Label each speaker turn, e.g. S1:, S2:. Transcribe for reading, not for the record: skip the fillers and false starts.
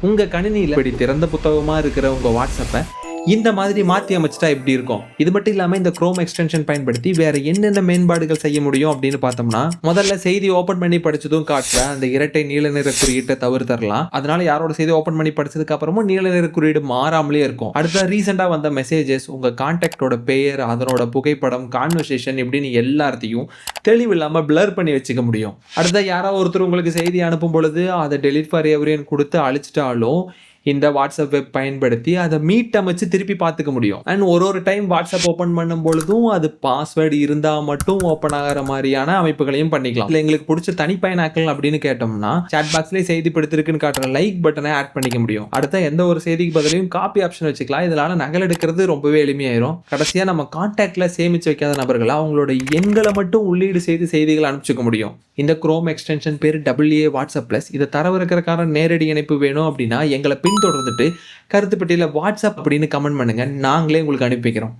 S1: உங்க கணினியில இப்படி திறந்த புத்தகமா இருக்கிற உங்க வாட்ஸ்அப்பை இந்த மாதிரி மாத்தி அமைச்சிட்டா எப்படி இருக்கும்? இது மட்டும் இல்லாம இந்த குரோம் எக்ஸ்டென்ஷன் பயன்படுத்தி வேற என்னென்ன மேம்பாடுகள் செய்ய முடியும் அப்படின்னு பார்த்தோம்னா, முதல்ல செய்தி ஓபன் பண்ணி படிச்சதும் காட்டுற அந்த இரட்டை நீல நிற குறியீட்டை தவிர்த்தரலாம். அதனால யாரோட செய்தி ஓபன் பண்ணி படிச்சதுக்கு அப்புறமும் நீல நிற குறியீடு மாறாமலே இருக்கும். அடுத்த ரீசெண்டா வந்த மெசேஜஸ், உங்க கான்டாக்டோட பெயர், அதனோட புகைப்படம், கான்வர்சேஷன் இப்படின்னு எல்லாத்தையும் தெளிவில்லாம பிளர் பண்ணி வச்சுக்க முடியும். அடுத்த யாராவது ஒருத்தர் உங்களுக்கு செய்தி அனுப்பும் பொழுது அதை டெலிட் ஃபார் எவரின்னு கொடுத்து அழிச்சிட்டாலும் இந்த வாட்ஸ்அப் வெப் பயன்படுத்தி அதை மீட் அமைச்சு திருப்பி பார்த்துக்க முடியும். அண்ட் ஒரு டைம் வாட்ஸ்அப் ஓப்பன் பண்ணும் பொழுதும் அது பாஸ்வேர்டு இருந்தால் மட்டும் ஓப்பன் ஆகிற மாதிரியான அமைப்புகளையும் பண்ணிக்கலாம். இல்லை எங்களுக்கு பிடிச்ச தனிப்பயனாக்கல் அப்படின்னு கேட்டோம்னா சாட் பாக்ஸ்லேயே செய்தி படுத்திருக்குன்னு காட்டுற லைக் பட்டனை ஆட் பண்ணிக்க முடியும். அடுத்த எந்த ஒரு செய்திக்கு பதிலையும் காப்பி ஆப்ஷன் வச்சுக்கலாம். இதனால நகல் எடுக்கிறது ரொம்பவே எளிமையாயிரும். கடைசியாக நம்ம கான்டாக்ட்ல சேமிச்சு வைக்காத நபர்கள் அவங்களோட எண்களை மட்டும் உள்ளீடு செய்து செய்திகள் அனுப்பிச்சுக்க முடியும். இந்த குரோம் எக்ஸ்டென்ஷன் பேர் WA வாட்ஸ்அப் பிளஸ். இதை தரவிறக்கிறதுக்கான நேரடி இணைப்பு வேணும் அப்படின்னா எங்களை பின்தொடர்ந்துட்டு கருத்து பெட்டியில் வாட்ஸ்அப் அப்படின்னு கமெண்ட் பண்ணுங்க. நாங்களே உங்களுக்கு அனுப்பி வைக்கிறோம்.